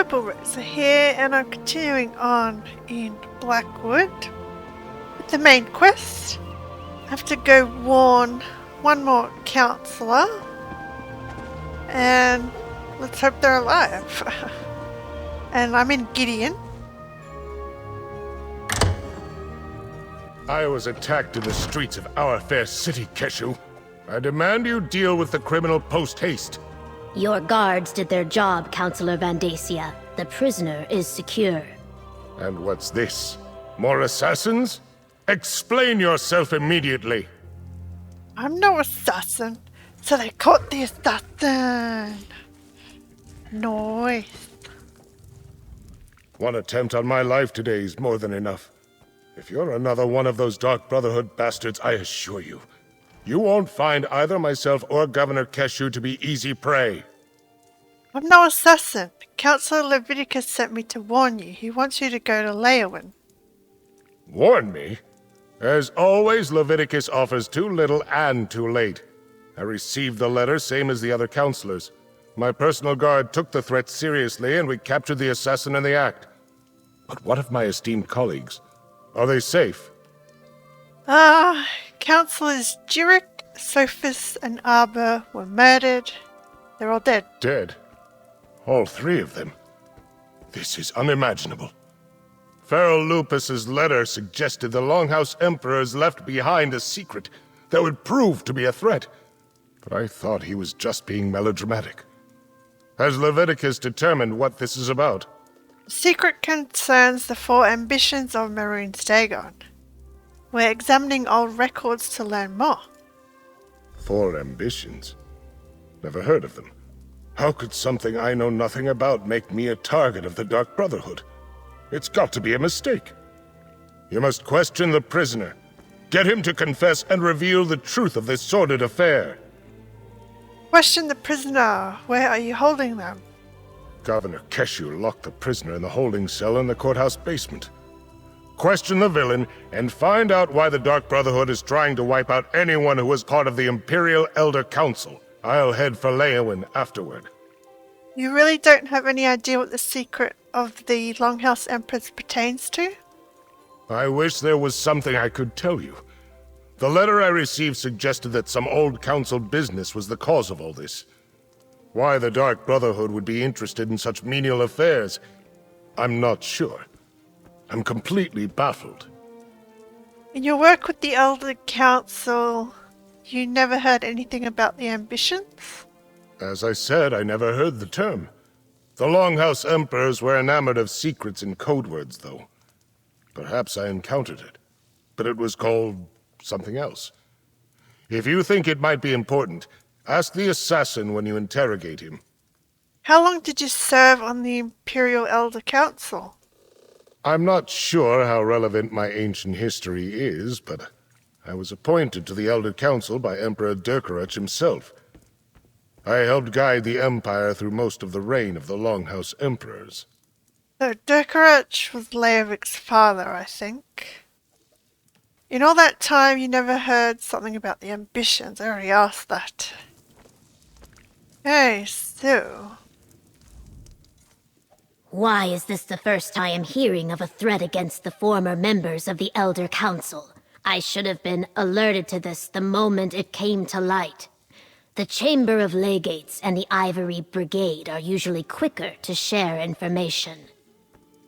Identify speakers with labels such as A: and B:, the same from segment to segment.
A: Purple Rose here, and I'm continuing on in Blackwood with the main quest. I have to go warn one more councilor, and let's hope they're alive. And I'm in Gideon.
B: I was attacked in the streets of our fair city, Keshu. I demand you deal with the criminal post-haste.
C: Your guards did their job, Councilor Vandacia. The prisoner is secure.
B: And what's this? More assassins? Explain yourself immediately.
A: I'm no assassin, so they caught the assassin. Nice.
B: One attempt on my life today is more than enough. If you're another one of those Dark Brotherhood bastards, I assure you, you won't find either myself or Governor Keshu to be easy prey.
A: I'm no assassin. Councilor Leviticus sent me to warn you. He wants you to go to Leowin.
B: Warn me? As always, Leviticus offers too little and too late. I received the letter, same as the other councilors. My personal guard took the threat seriously, and we captured the assassin in the act. But what of my esteemed colleagues? Are they safe?
A: Councilors Jurek, Sophis, and Arbor were murdered. They're all dead.
B: Dead? All three of them? This is unimaginable. Feral Lupus's letter suggested the Longhouse Emperors left behind a secret that would prove to be a threat. But I thought he was just being melodramatic. Has Leviticus determined what this is about?
A: The secret concerns the 4 ambitions of Mehrunes Dagon. We're examining old records to learn more.
B: 4 ambitions? Never heard of them. How could something I know nothing about make me a target of the Dark Brotherhood? It's got to be a mistake. You must question the prisoner. Get him to confess and reveal the truth of this sordid affair.
A: Question the prisoner. Where are you holding them?
B: Governor Keshu locked the prisoner in the holding cell in the courthouse basement. Question the villain and find out why the Dark Brotherhood is trying to wipe out anyone who was part of the Imperial Elder Council. I'll head for Leowin afterward.
A: You really don't have any idea what the secret of the Longhouse Emperors pertains to?
B: I wish there was something I could tell you. The letter I received suggested that some old council business was the cause of all this. Why the Dark Brotherhood would be interested in such menial affairs, I'm not sure. I'm completely baffled.
A: In your work with the Elder Council, you never heard anything about the ambitions?
B: As I said, I never heard the term. The Longhouse Emperors were enamored of secrets and code words, though. Perhaps I encountered it, but it was called something else. If you think it might be important, ask the assassin when you interrogate him.
A: How long did you serve on the Imperial Elder Council?
B: I'm not sure how relevant my ancient history is, but I was appointed to the Elder Council by Emperor Durkarach himself. I helped guide the Empire through most of the reign of the Longhouse Emperors.
A: So Durkarach was Leovic's father, I think. In all that time, you never heard something about the ambitions. I already asked that. Okay, so...
C: Why is this the first I am hearing of a threat against the former members of the Elder Council? I should have been alerted to this the moment it came to light. The Chamber of Legates and the Ivory Brigade are usually quicker to share information.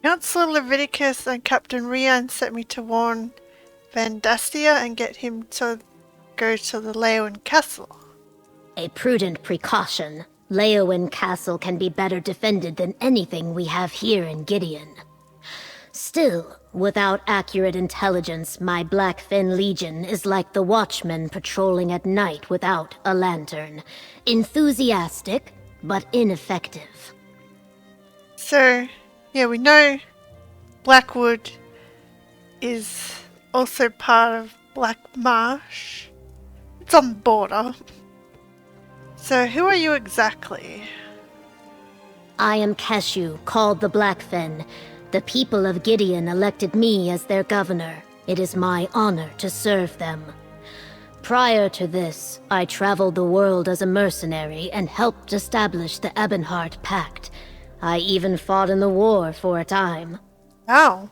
A: Councilor Leviticus and Captain Rian sent me to warn Vandacia and get him to go to the Leowin Castle.
C: A prudent precaution. Leowin Castle can be better defended than anything we have here in Gideon. Still, without accurate intelligence, my Blackfin Legion is like the watchmen patrolling at night without a lantern. Enthusiastic, but ineffective.
A: So, yeah, we know Blackwood is also part of Black Marsh. It's on the border. So, who are you exactly?
C: I am Keshu, called the Blackfin. The people of Gideon elected me as their governor. It is my honor to serve them. Prior to this, I traveled the world as a mercenary and helped establish the Ebonheart Pact. I even fought in the war for a time.
A: Oh.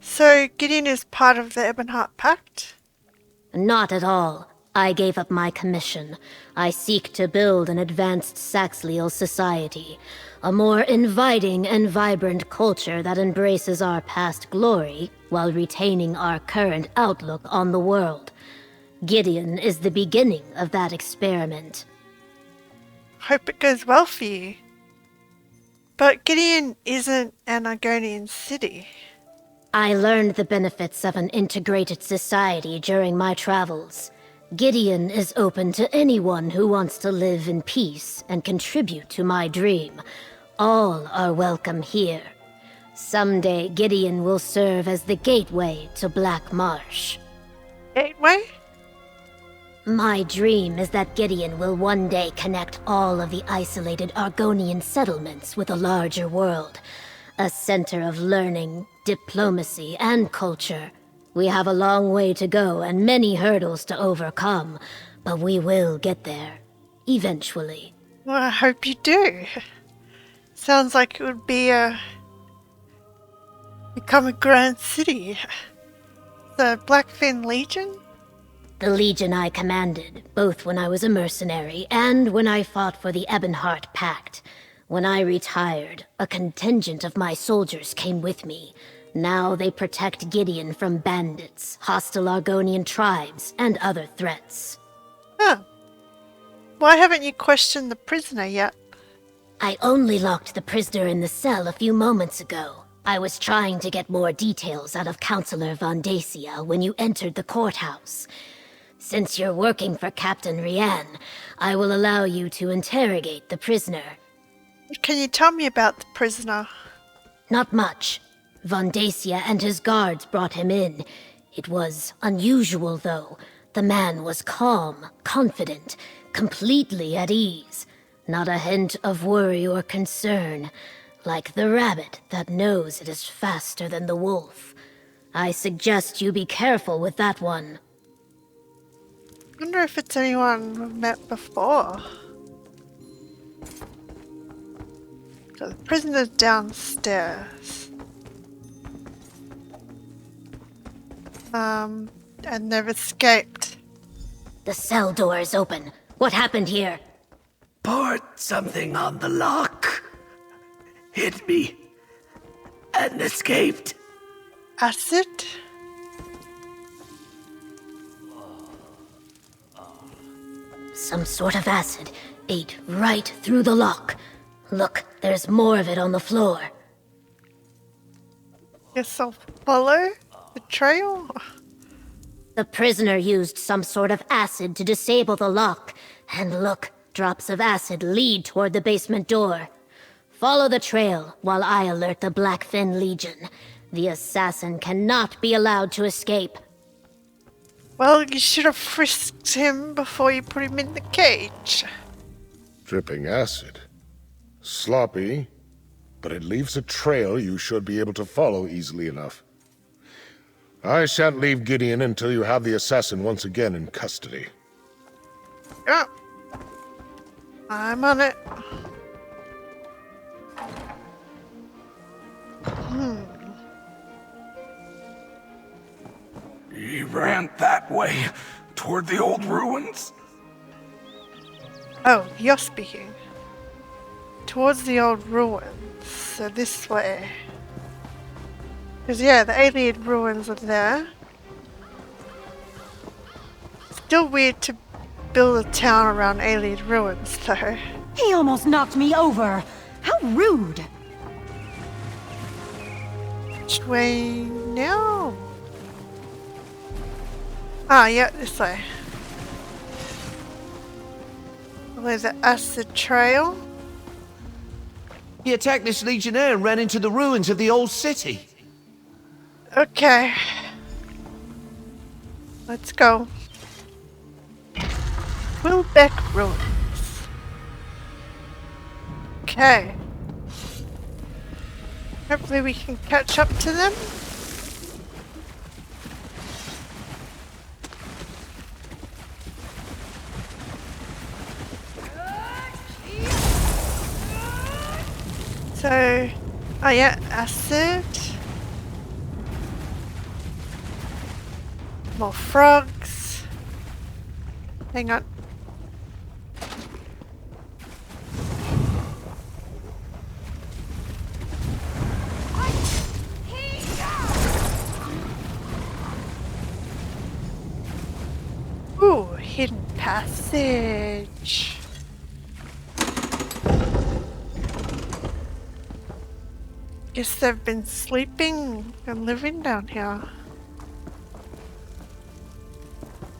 A: So Gideon is part of the Ebonheart Pact?
C: Not at all. I gave up my commission. I seek to build an advanced Saxleal society. A more inviting and vibrant culture that embraces our past glory while retaining our current outlook on the world. Gideon is the beginning of that experiment.
A: Hope it goes well for you. But Gideon isn't an Argonian city.
C: I learned the benefits of an integrated society during my travels. Gideon is open to anyone who wants to live in peace and contribute to my dream. All are welcome here. Someday Gideon will serve as the gateway to Black Marsh.
A: Gateway?
C: My dream is that Gideon will one day connect all of the isolated Argonian settlements with a larger world. A center of learning, diplomacy, and culture. We have a long way to go and many hurdles to overcome, but we will get there. Eventually.
A: Well, I hope you do. Sounds like it would be become a grand city. The Blackfin Legion?
C: The Legion I commanded, both when I was a mercenary and when I fought for the Ebonheart Pact. When I retired, a contingent of my soldiers came with me. Now they protect Gideon from bandits, hostile Argonian tribes, and other threats.
A: Huh. Why haven't you questioned the prisoner yet?
C: I only locked the prisoner in the cell a few moments ago. I was trying to get more details out of Councilor Vondacia when you entered the courthouse. Since you're working for Captain Rianne, I will allow you to interrogate the prisoner.
A: What can you tell me about the prisoner?
C: Not much. Vondacia and his guards brought him in. It was unusual, though. The man was calm, confident, completely at ease. Not a hint of worry or concern. Like the rabbit that knows it is faster than the wolf. I suggest you be careful with that one.
A: I wonder if it's anyone we've met before. So the prisoner's downstairs. And they've escaped.
C: The cell door is open. What happened here?
D: Poured something on the lock. Hit me. And escaped.
A: Acid?
C: Some sort of acid ate right through the lock. Look, there's more of it on the floor.
A: Guess I'll follow the trail.
C: The prisoner used some sort of acid to disable the lock. And look, drops of acid lead toward the basement door. Follow the trail while I alert the Blackfin Legion. The assassin cannot be allowed to escape.
A: Well, you should have frisked him before you put him in the cage.
B: Dripping acid. Sloppy, but it leaves a trail you should be able to follow easily enough. I shan't leave Gideon until you have the assassin once again in custody.
A: Yeah. I'm on it.
D: He ran that way, toward the old ruins.
A: Oh, you're speaking. Towards the old ruins. So this way. Because yeah, the alien ruins are there. Still weird to build a town around alien ruins though.
E: He almost knocked me over. How rude.
A: Which way now? Ah, yeah, this way. Well, there's an acid trail.
F: He attacked this legionnaire and ran into the ruins of the old city.
A: Okay. Let's go. Quillbeck Ruins. Okay. Hopefully we can catch up to them. So, oh yeah, acid. More frogs. Hang on. Ooh, hidden passage. Guess they've been sleeping and living down here.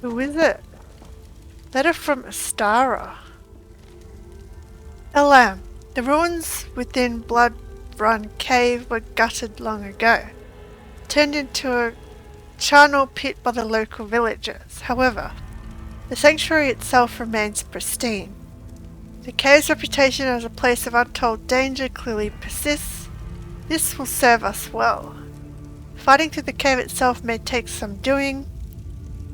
A: Who is it? Letter from Astara. Elam, the ruins within Blood Run Cave were gutted long ago, turned into a charnel pit by the local villagers. However, the sanctuary itself remains pristine. The cave's reputation as a place of untold danger clearly persists. This will serve us well. Fighting through the cave itself may take some doing,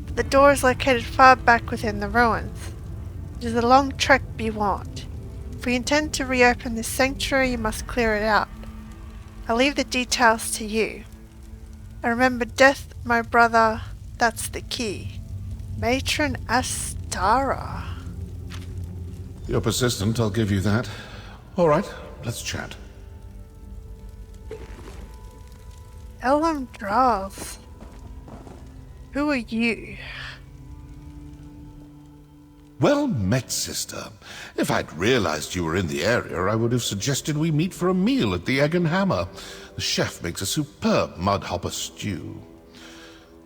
A: but the door is located far back within the ruins. It is a long trek beyond. If we intend to reopen this sanctuary, you must clear it out. I'll leave the details to you. And remember, death, my brother, that's the key. Matron Astara.
G: You're persistent, I'll give you that. All right, let's chat.
A: Elam Draws. Who are you?
G: Well met, sister. If I'd realized you were in the area, I would have suggested we meet for a meal at the Egg and Hammer. The chef makes a superb mudhopper stew.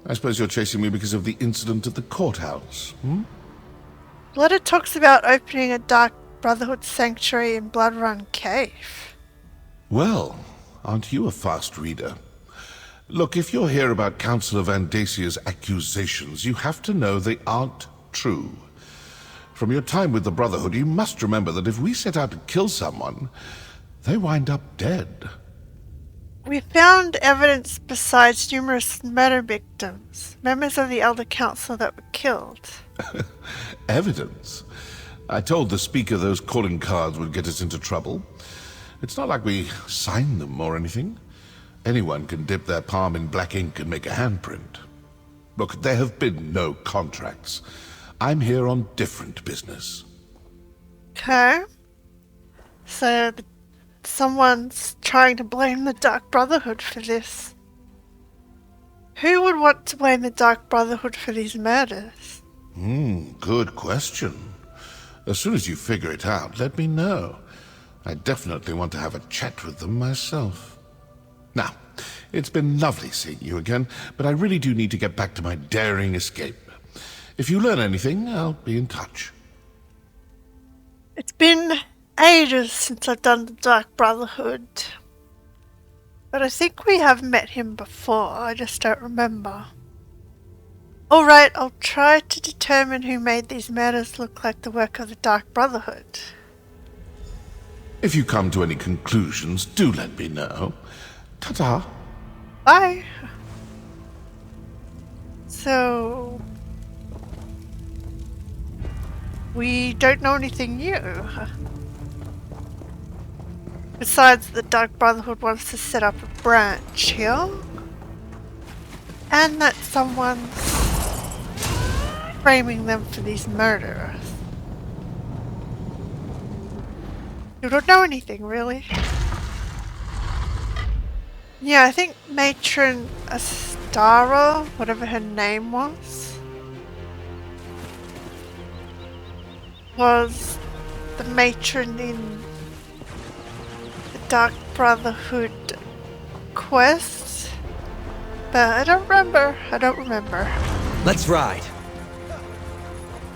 G: I suppose you're chasing me because of the incident at the courthouse, hmm?
A: The letter talks about opening a Dark Brotherhood sanctuary in Blood Run Cave.
G: Well, aren't you a fast reader? Look, if you're here about Councilor Van Dacia's accusations, you have to know they aren't true. From your time with the Brotherhood, you must remember that if we set out to kill someone, they wind up dead.
A: We found evidence besides numerous murder victims, members of the Elder Council that were killed.
G: Evidence? I told the Speaker those calling cards would get us into trouble. It's not like we signed them or anything. Anyone can dip their palm in black ink and make a handprint. Look, there have been no contracts. I'm here on different business.
A: Okay. So, someone's trying to blame the Dark Brotherhood for this. Who would want to blame the Dark Brotherhood for these murders?
G: Good question. As soon as you figure it out, let me know. I definitely want to have a chat with them myself. Now, it's been lovely seeing you again, but I really do need to get back to my daring escape. If you learn anything, I'll be in touch.
A: It's been ages since I've done the Dark Brotherhood. But I think we have met him before, I just don't remember. Alright, I'll try to determine who made these murders look like the work of the Dark Brotherhood.
G: If you come to any conclusions, do let me know. Ta-ta.
A: Bye. So, we don't know anything new. Besides, the Dark Brotherhood wants to set up a branch here. And that someone's framing them for these murders. You don't know anything, really. Yeah, I think Matron Astara, whatever her name was the matron in the Dark Brotherhood quest. But I don't remember.
F: Let's ride.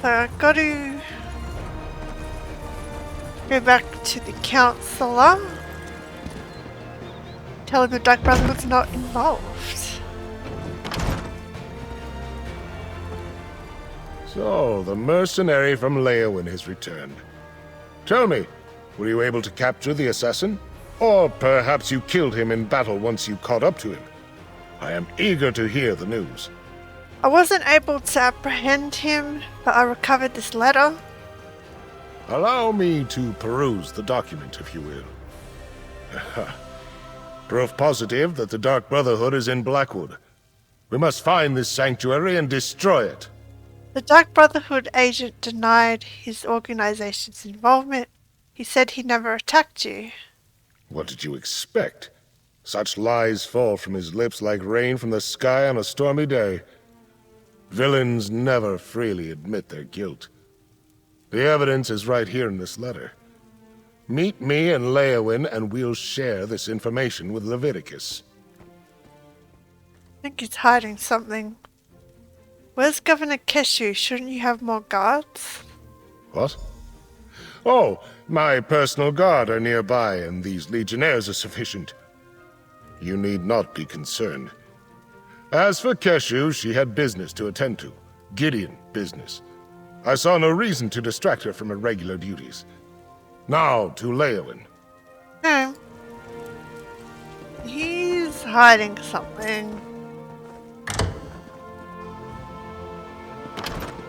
A: So I gotta go back to the councilor. Tell him the Dark Brotherhood's not involved.
B: So, the mercenary from Leowin has returned. Tell me, were you able to capture the assassin? Or perhaps you killed him in battle once you caught up to him? I am eager to hear the news.
A: I wasn't able to apprehend him, but I recovered this letter.
B: Allow me to peruse the document, if you will. Proof positive that the Dark Brotherhood is in Blackwood. We must find this sanctuary and destroy it.
A: The Dark Brotherhood agent denied his organization's involvement. He said he never attacked you.
B: What did you expect? Such lies fall from his lips like rain from the sky on a stormy day. Villains never freely admit their guilt. The evidence is right here in this letter. Meet me and Leowin, and we'll share this information with Leviticus.
A: I think he's hiding something. Where's Governor Keshu? Shouldn't you have more guards?
B: What? Oh, my personal guard are nearby, and these legionnaires are sufficient. You need not be concerned. As for Keshu, she had business to attend to. Gideon business. I saw no reason to distract her from her regular duties. Now to Leowin.
A: No. He's hiding something.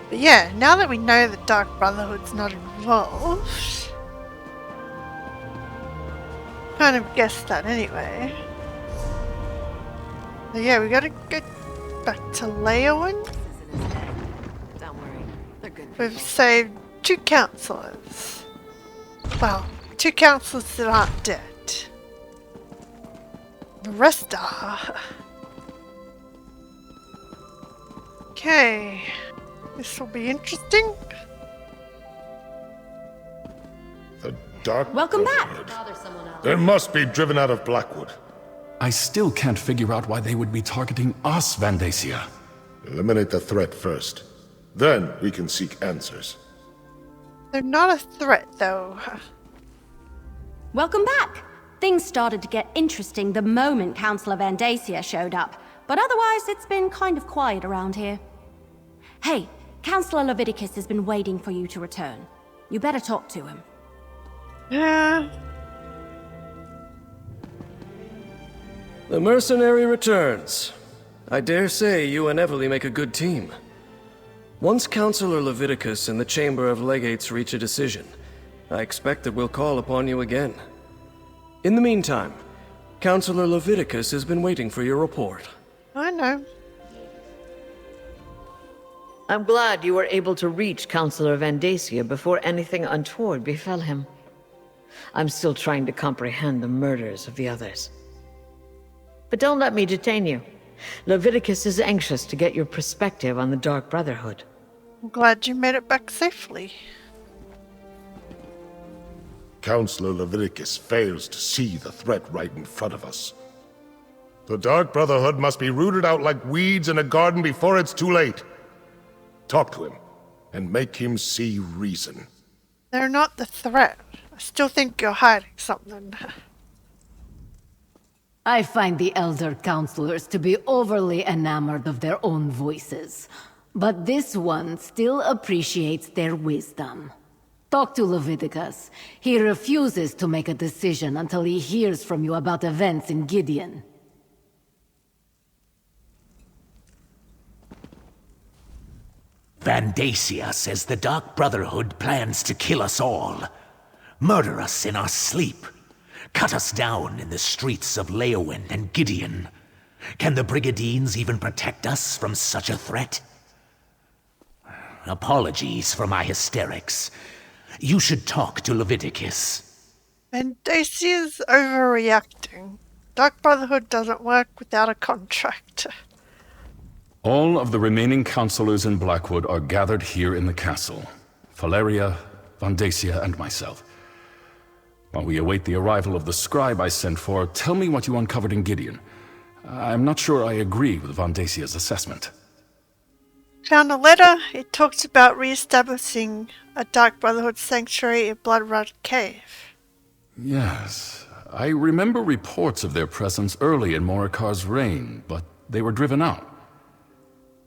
A: But yeah, now that we know the Dark Brotherhood's not involved, kind of guessed that anyway. But yeah, we gotta go back to Leowin.
H: Don't worry, they're good.
A: We've saved 2 councilors. Well, 2 councilors that aren't dead. The rest are. Okay. This will be interesting.
B: The Dark
H: Welcome back.
B: Brotherhood. They must be driven out of Blackwood.
D: I still can't figure out why they would be targeting us, Vandacia.
B: Eliminate the threat first. Then we can seek answers.
A: They're not a threat, though.
E: Welcome back. Things started to get interesting the moment Councilor Vandacia showed up, but otherwise it's been kind of quiet around here. Hey, Councilor Leviticus has been waiting for you to return. You better talk to him.
A: Yeah.
I: The mercenary returns. I dare say you and Evely make a good team. Once Councilor Leviticus and the Chamber of Legates reach a decision, I expect that we'll call upon you again. In the meantime, Councilor Leviticus has been waiting for your report.
A: I know.
H: I'm glad you were able to reach Councilor Vandacia before anything untoward befell him. I'm still trying to comprehend the murders of the others. But don't let me detain you. Leviticus is anxious to get your perspective on the Dark Brotherhood.
A: I'm glad you made it back safely.
B: Councilor Leviticus fails to see the threat right in front of us. The Dark Brotherhood must be rooted out like weeds in a garden before it's too late. Talk to him, and make him see reason.
A: They're not the threat. I still think you're hiding something.
J: I find the Elder Counselors to be overly enamored of their own voices. But this one still appreciates their wisdom. Talk to Leviticus. He refuses to make a decision until he hears from you about events in Gideon.
K: Vandacia says the Dark Brotherhood plans to kill us all. Murder us in our sleep. Cut us down in the streets of Leowin and Gideon. Can the Brigadines even protect us from such a threat? Apologies for my hysterics. You should talk to Leviticus.
A: And Dacia's overreacting. Dark Brotherhood doesn't work without a contract.
D: All of the remaining councilors in Blackwood are gathered here in the castle. Valeria, Vandacia, and myself. While we await the arrival of the scribe I sent for, tell me what you uncovered in Gideon. I'm not sure I agree with Vandacia's assessment.
A: Found a letter. It talks about re-establishing a Dark Brotherhood sanctuary in Blood Cave.
D: Yes, I remember reports of their presence early in Morikar's reign, but they were driven out.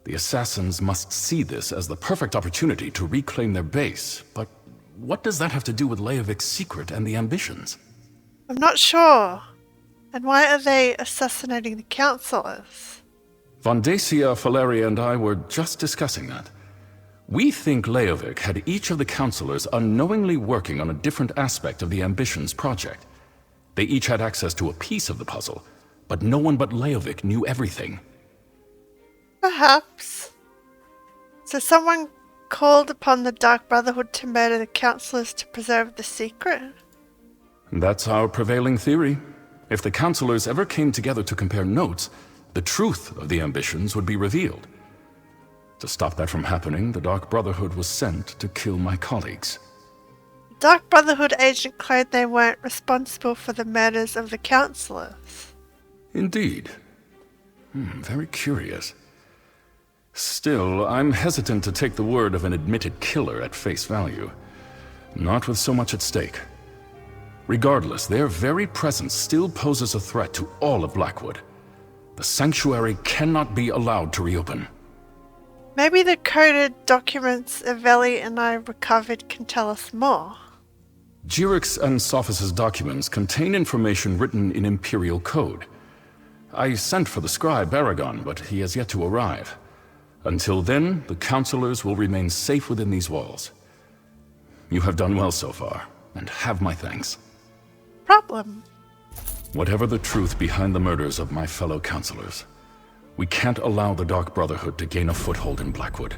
D: The assassins must see this as the perfect opportunity to reclaim their base, but what does that have to do with Leovic's secret and the ambitions?
A: I'm not sure. And why are they assassinating the councilors?
D: Vandacia, Valeria, and I were just discussing that. We think Leovic had each of the councilors unknowingly working on a different aspect of the Ambitions project. They each had access to a piece of the puzzle, but no one but Leovic knew everything.
A: Perhaps. So someone called upon the Dark Brotherhood to murder the councillors to preserve the secret?
D: That's our prevailing theory. If the councilors ever came together to compare notes, the truth of the ambitions would be revealed. To stop that from happening, the Dark Brotherhood was sent to kill my colleagues.
A: Dark Brotherhood agent claimed they weren't responsible for the murders of the councillors.
D: Indeed. Very curious. Still, I'm hesitant to take the word of an admitted killer at face value. Not with so much at stake. Regardless, their very presence still poses a threat to all of Blackwood. The sanctuary cannot be allowed to reopen.
A: Maybe the coded documents Eveli and I recovered can tell us more.
D: Jirix and Sophis' documents contain information written in Imperial code. I sent for the scribe Aragon, but he has yet to arrive. Until then, the councilors will remain safe within these walls. You have done well so far, and have my thanks.
A: Problem.
D: Whatever the truth behind the murders of my fellow councilors, we can't allow the Dark Brotherhood to gain a foothold in Blackwood.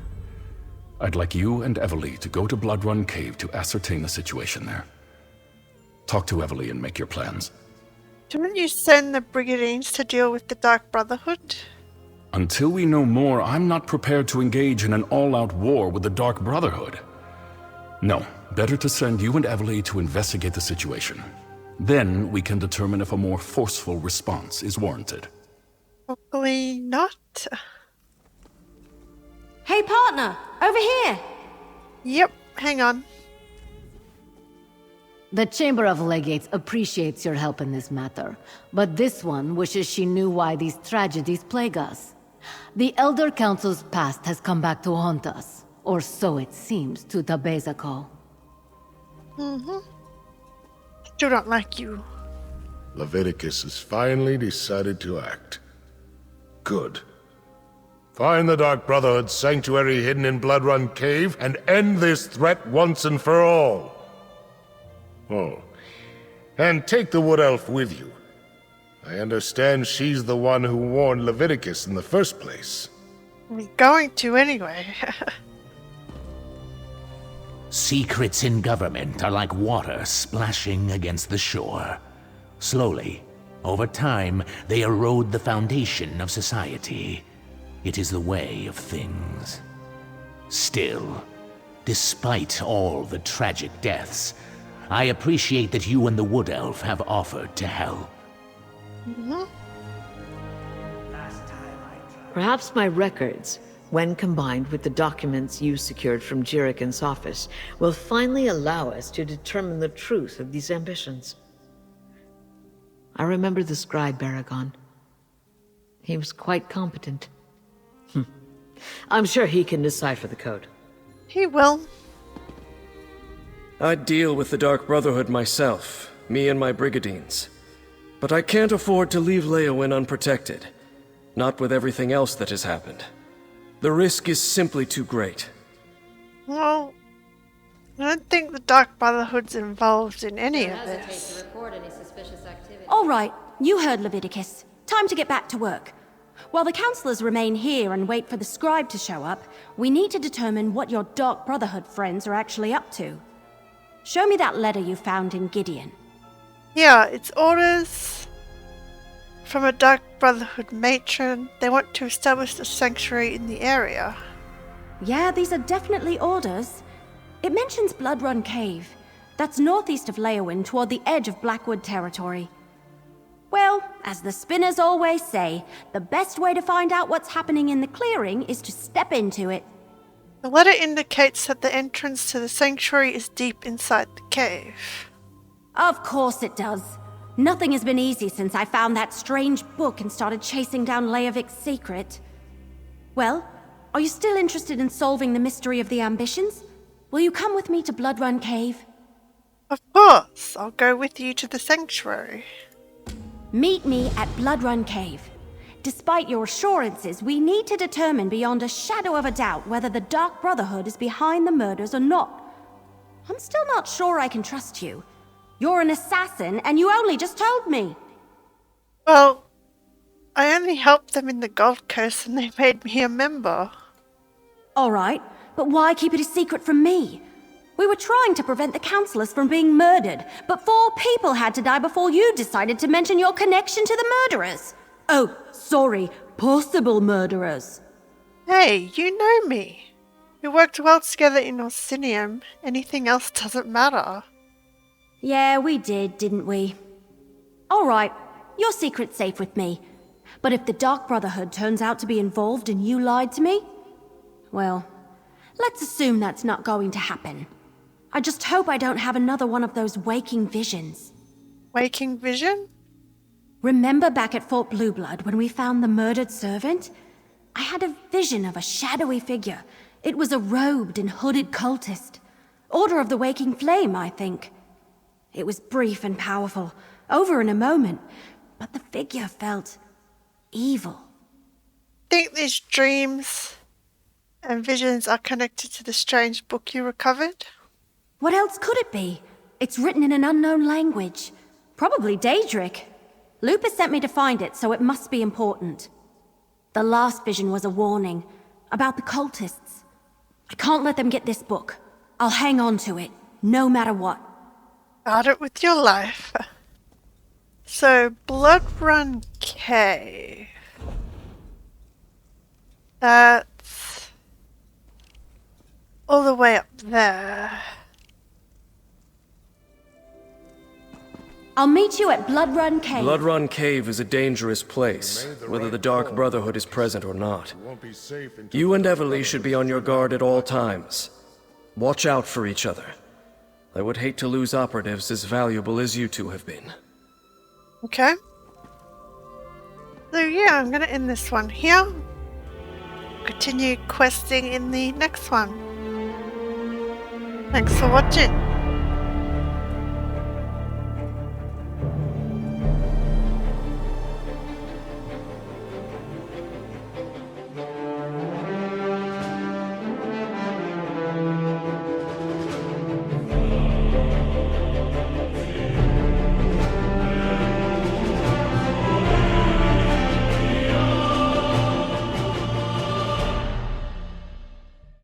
D: I'd like you and Eveli to go to Bloodrun Cave to ascertain the situation there. Talk to Eveli and make your plans.
A: Didn't you send the Brigadines to deal with the Dark Brotherhood?
D: Until we know more, I'm not prepared to engage in an all-out war with the Dark Brotherhood. No, better to send you and Eveli to investigate the situation. Then we can determine if a more forceful response is warranted.
A: Hopefully not.
E: Hey partner, over here!
A: Yep, hang on.
J: The Chamber of Legates appreciates your help in this matter, but this one wishes she knew why these tragedies plague us. The Elder Council's past has come back to haunt us, or so it seems to Tabezako.
A: Still don't like you.
B: Leviticus has finally decided to act. Good. Find the Dark Brotherhood's sanctuary hidden in Bloodrun Cave and end this threat once and for all. Oh, and take the Wood Elf with you. I understand she's the one who warned Leviticus in the first place.
A: We're going to anyway.
K: Secrets in government are like water splashing against the shore. Slowly, over time, they erode the foundation of society. It is the way of things. Still, despite all the tragic deaths, I appreciate that you and the Wood Elf have offered to help.
H: Perhaps my records, when combined with the documents you secured from Jirikin's office, will finally allow us to determine the truth of these ambitions. I remember the scribe Aragon. He was quite competent. I'm sure he can decipher the code.
A: He will.
I: I'd deal with the Dark Brotherhood myself, me and my Brigadines. But I can't afford to leave Leowyn unprotected. Not with everything else that has happened. The risk is simply too great.
A: Well, I don't think the Dark Brotherhood's involved in any of this.
E: All right, you heard Leviticus. Time to get back to work. While the councillors remain here and wait for the scribe to show up, we need to determine what your Dark Brotherhood friends are actually up to. Show me that letter you found in Gideon.
A: Yeah, it's orders from a Dark Brotherhood matron. They want to establish a sanctuary in the area.
E: Yeah, these are definitely orders. It mentions Bloodrun Cave. That's northeast of Leowyn, toward the edge of Blackwood territory. Well, as the spinners always say, the best way to find out what's happening in the clearing is to step into it.
A: The letter indicates that the entrance to the sanctuary is deep inside the cave.
E: Of course it does. Nothing has been easy since I found that strange book and started chasing down Leovic's secret. Well, are you still interested in solving the mystery of the ambitions? Will you come with me to Bloodrun Cave?
A: Of course, I'll go with you to the sanctuary.
E: Meet me at Bloodrun Cave. Despite your assurances, we need to determine beyond a shadow of a doubt whether the Dark Brotherhood is behind the murders or not. I'm still not sure I can trust you. You're an assassin, and you only just told me.
A: Well, I only helped them in the Gold Coast and they made me a member.
E: Alright, but why keep it a secret from me? We were trying to prevent the councilors from being murdered, but 4 people had to die before you decided to mention your connection to the murderers. Oh, sorry, possible murderers.
A: Hey, you know me. We worked well together in Orsinium. Anything else doesn't matter.
E: Yeah, we did, didn't we? Alright, your secret's safe with me. But if the Dark Brotherhood turns out to be involved and you lied to me, well, let's assume that's not going to happen. I just hope I don't have another one of those waking visions.
A: Waking vision?
E: Remember back at Fort Blueblood when we found the murdered servant? I had a vision of a shadowy figure. It was a robed and hooded cultist. Order of the Waking Flame, I think. It was brief and powerful, over in a moment, but the figure felt evil.
A: Think these dreams and visions are connected to the strange book you recovered?
E: What else could it be? It's written in an unknown language. Probably Daedric. Lupus sent me to find it, so it must be important. The last vision was a warning about the cultists. I can't let them get this book. I'll hang on to it, no matter what.
A: Guard it with your life. So, Blood Run Cave. That's all the way up there.
E: I'll meet you at Blood Run Cave.
I: Blood Run Cave is a dangerous place, whether the Dark Brotherhood is present or not. You and Everly should be on your guard at all times. Watch out for each other. I would hate to lose operatives as valuable as you two have been.
A: Okay. So yeah, I'm gonna end this one here. Continue questing in the next one. Thanks for watching.